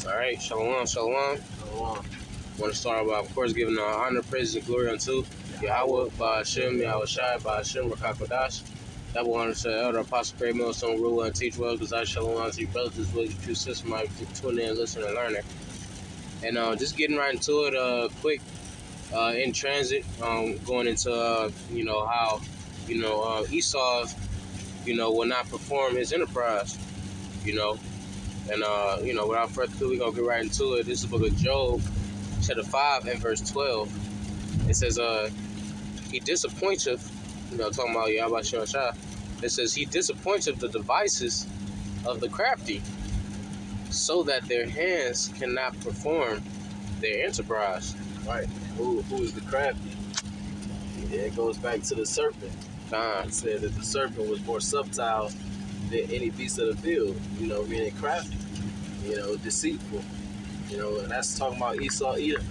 All right, shalom, shalom. Shalom. Want to start by, of course, giving honor, praise, and glory unto Yahweh, by Hashem, Yahweh Shai, by Hashem, Rakakodash. That will honor to the elder apostle, great millstone, rule and teach well, because I shalom to you brothers, as well as your true sister, my tune in, listen, and learn it. And just getting right into it, quick, in transit, going into, how, Esau, will not perform his enterprise, you know. And, without further ado, we're going to get right into it. This is the book of Job, chapter 5 and verse 12. It says, he disappointeth, talking about Yahweh Shai. It says, he disappointeth the devices of the crafty, so that their hands cannot perform their enterprise. Right. Who is the crafty? Yeah, it goes back to the serpent. It said that the serpent was more subtle than any beast of the field, meaning crafty, deceitful, and that's talking about Esau Edom,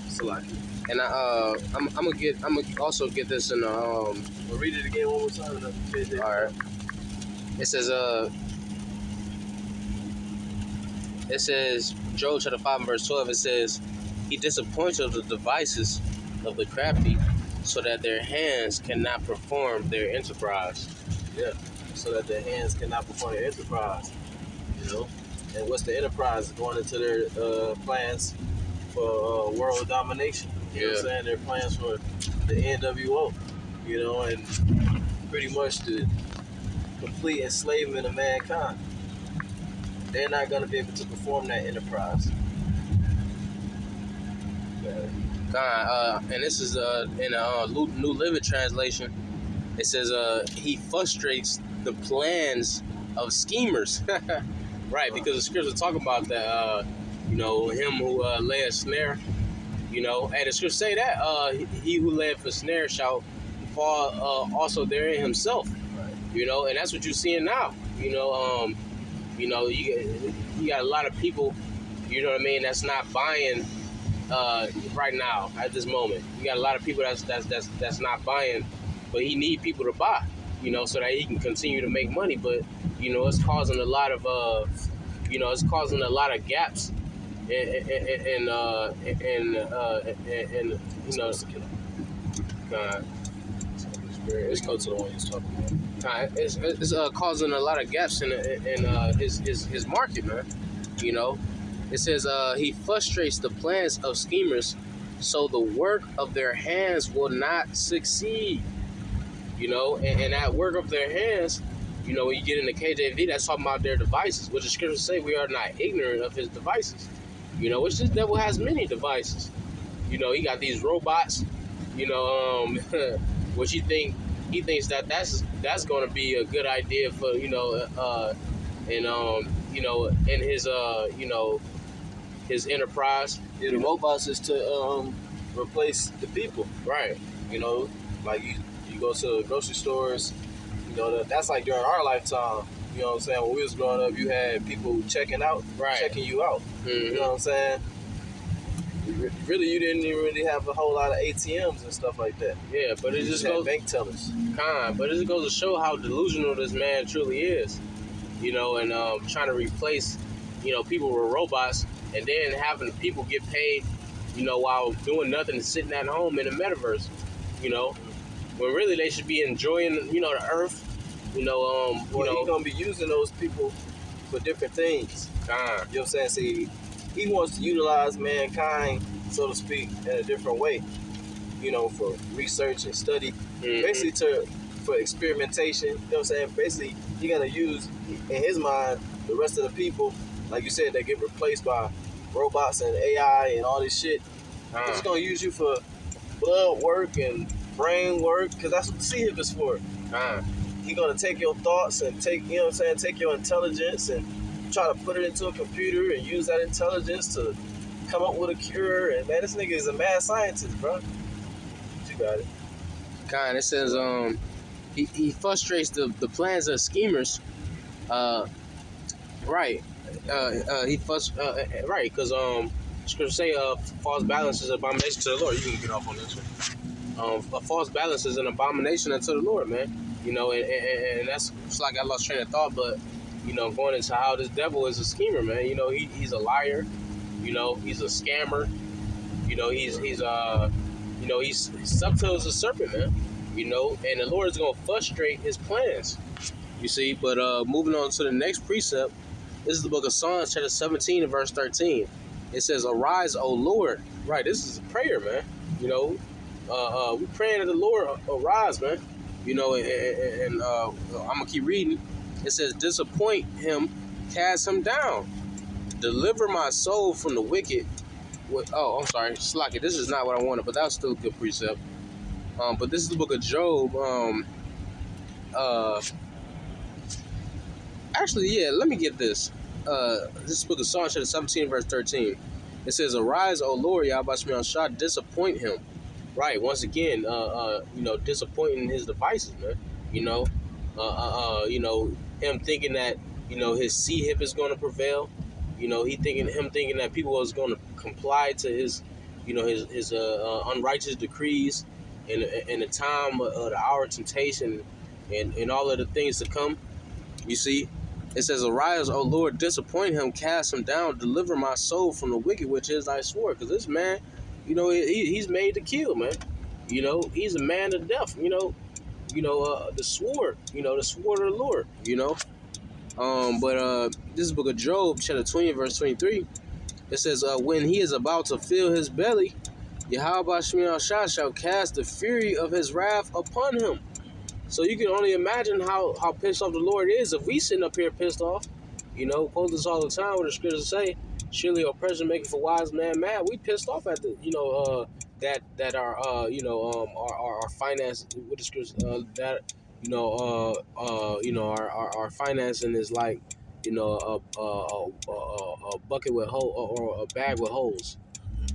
So like, and I'm gonna also get this in we'll read it again one more time. All right. It says Job chapter 5 and verse 12. It says, he disappointed the devices of the crafty, so that their hands cannot perform their enterprise. Yeah, so that their hands cannot perform their enterprise. And what's the enterprise? Going into their plans for world domination. You know what I'm saying? Their plans for the NWO. And pretty much the complete enslavement of mankind. They're not going to be able to perform that enterprise. And this is in a New Living Translation. It says he frustrates the plans of schemers. Right, because the scriptures talk about that. Him who lay a snare. And the scriptures say that he who laid for snare shall fall also therein himself. Right. And that's what you're seeing now. You got a lot of people, that's not buying right now at this moment. You got a lot of people that's not buying, but he need people to buy, so that he can continue to make money. But it's causing a lot of gaps in Let's go to the one he's talking about. It's causing a lot of gaps in his market, man. It says he frustrates the plans of schemers, so the work of their hands will not succeed. And that work of their hands, when you get in the KJV, that's talking about their devices, which the scriptures say we are not ignorant of his devices. Which this devil has many devices. He got these robots, which he thinks that's going to be a good idea for in his enterprise. Yeah, the robots is to replace the people, right? Like you go to grocery stores, that's like during our lifetime. You know what I'm saying? When we was growing up, you had people checking you out. Mm-hmm. You know what I'm saying? Really, you didn't even really have a whole lot of ATMs and stuff like that. Yeah, but it just goes bank tellers. But it just goes to show how delusional this man truly is. And trying to replace, people with robots, and then having people get paid, while doing nothing and sitting at home in the metaverse. When really they should be enjoying, the earth. He's gonna be using those people for different things. You know what I'm saying? See, he wants to utilize mankind, so to speak, in a different way. For research and study, basically for experimentation. You know what I'm saying? Basically, he's gonna use, in his mind, the rest of the people, like you said, that get replaced by robots and AI and all this shit. He's just gonna use you for blood work and brain work, because that's what the C-hip is for. He's gonna take your thoughts and take your intelligence and try to put it into a computer and use that intelligence to come up with a cure. And man, this nigga is a mad scientist, bro. You got it. It says he frustrates the plans of schemers. Right. Right, because scripture say false balance is an abomination to the Lord. You can get off on this one. A false balance is an abomination unto the Lord, man. And that's, it's like I lost train of thought, but going into how this devil is a schemer, man. He's a liar. He's a scammer. He's subtle as a serpent, man. And the Lord is gonna frustrate his plans. You see, but moving on to the next precept, this is the book of Psalms, chapter 17 and verse 13. It says, "Arise, O Lord." Right, this is a prayer, man. We praying to the Lord, arise, man. And I'm gonna keep reading. It says, "Disappoint him, cast him down, deliver my soul from the wicked." Oh, I'm sorry, Slacky. This is not what I wanted, but that's still a good precept. But this is the book of Job. Actually, yeah, let me get this. This book of Psalms, chapter 17, verse 13. It says, "Arise, O Lord, Yahweh Shah, disappoint him." Right, once again, disappointing his devices, man. Him thinking that, his C-hip is going to prevail. Him thinking that people is going to comply to his, his unrighteous decrees in the time of the hour of temptation and all of the things to come. You see, it says, "Arise, O Lord, disappoint him, cast him down, deliver my soul from the wicked, which is thy sword." Because this man, he's made to kill, man. He's a man of death. The sword. The sword of the Lord. But this book of Job, chapter 20, verse 23, it says, "When he is about to fill his belly, Yahweh Shah shall cast the fury of his wrath upon him." So you can only imagine how pissed off the Lord is if we sitting up here pissed off. Quote this all the time what the scriptures say. "Surely oppression maketh a wise man mad." We pissed off at the that our finance with the scriptures that our financing is like a bucket with hole or a bag with holes.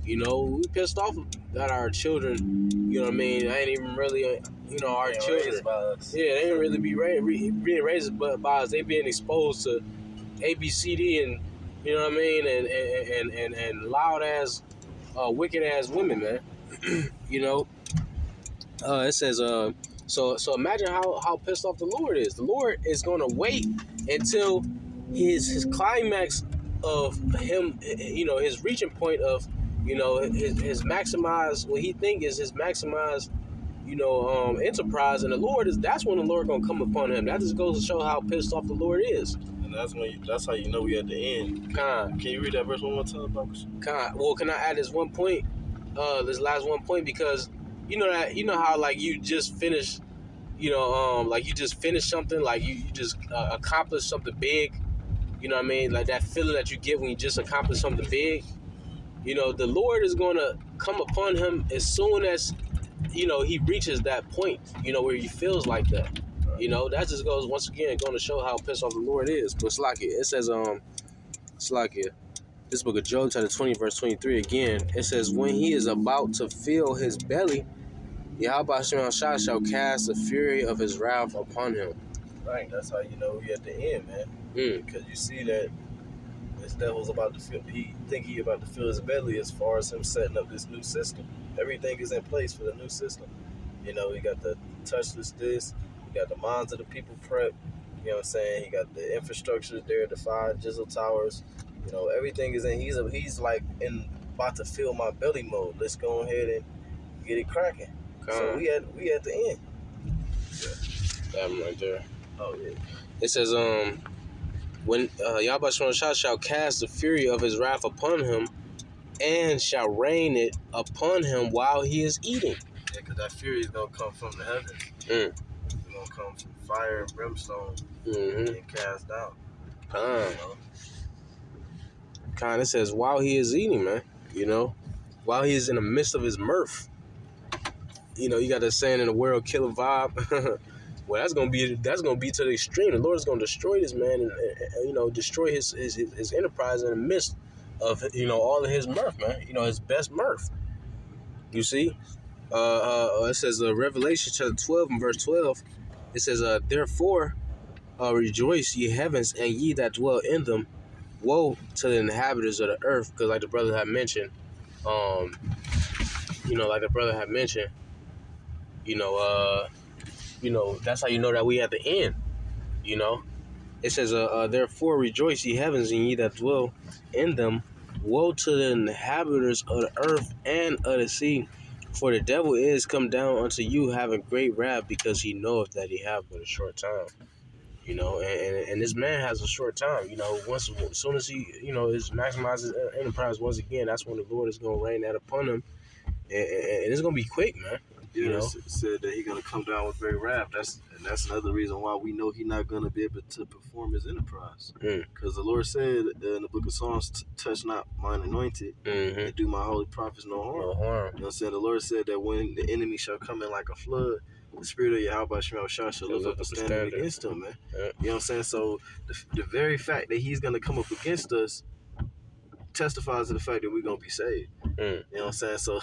We pissed off at our children. You know what I mean? I ain't even really, our children. Yeah, they ain't really being raised by us. They being exposed to ABCD and you know what I mean, and loud ass, wicked ass women, man. It says so imagine how pissed off the Lord is. The Lord is gonna wait until his climax of him, his reaching point of his maximized what he think is his maximized enterprise, and that's when the Lord gonna come upon him. That just goes to show how pissed off the Lord is. And that's how you know we at the end. Can you read that verse one more time, Marcus? Well, can I add this one point? This last one point, because how like you just finished, like you just finished something, like you just accomplished something big. You know what I mean? Like that feeling that you get when you just accomplish something big. The Lord is gonna come upon him as soon as he reaches that point. Where he feels like that. That just goes once again going to show how pissed off the Lord is. But it says this book of Job, chapter 20, verse 23 again. It says, "When he is about to fill his belly, Yahweh Shah shall cast the fury of his wrath upon him." Right, that's how you know we at the end, man. Because you see that this devil's about to fill. He about to fill his belly as far as him setting up this new system. Everything is in place for the new system. He got the touchless this. He got the minds of the people prep. You know what I'm saying? He got the infrastructure there, the 5 Jizzle towers. Everything is in. He's like about to fill my belly mode. Let's go ahead and get it cracking. So we at the end. Yeah. That one right there. Oh yeah. It says when Yahweh shall cast the fury of his wrath upon him, and shall rain it upon him while he is eating. Yeah, because that fury is gonna come from the heavens. It's gonna come from fire and brimstone and cast down. It says while he is eating, man. While he is in the midst of his mirth. You got that saying in the world, killer vibe. Well, that's gonna be to the extreme. The Lord is gonna destroy this man and destroy his enterprise in the midst of all of his mirth, man. His best mirth. You see, it says Revelation chapter 12 and verse 12. It says, "Therefore, rejoice ye heavens and ye that dwell in them. Woe to the inhabitants of the earth," because like the brother had mentioned, that's how you know that we at the end. It says, therefore rejoice, ye heavens, and ye that dwell in them. Woe to the inhabitants of the earth and of the sea, for the devil is come down unto you, having great wrath, because he knoweth that he have but a short time. You know, and this man has a short time. You know, as soon as he, is maximizes enterprise once again, that's when the Lord is going to rain that upon him, and it's going to be quick, man. Yeah, You know, it said that he's gonna come down with great wrath. That's another reason why we know he's not gonna be able to perform his enterprise. Because the Lord said in the book of Psalms, "Touch not mine anointed, and do my holy prophets no harm." no harm. You know what I'm saying? The Lord said that when the enemy shall come in like a flood, the spirit of Yahweh Shema shall lift up a standard against him, man. Yeah. You know what I'm saying? So the very fact that he's gonna come up against us testifies to the fact that we're gonna be saved. You know what I'm saying? So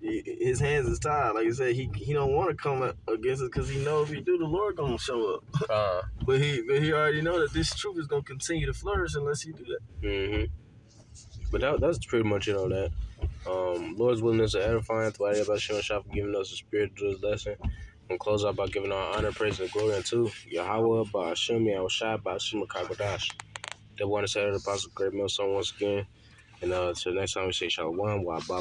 his hands is tied. Like I said, he don't want to come against us because he knows if he do, the Lord gonna show up. But he already know that this truth is gonna continue to flourish unless he do that. But that's pretty much it on that. Lord's willingness to edifying throughout everybody showing shop for giving us the spirit to do this lesson. And close out by giving our honor, praise, and glory unto Yahweh, by Hashem, Yahushua, by Hashem, Kakodash. That one to say the Apostle Great Millstone once again. And till next time we say Shalom, wa ba.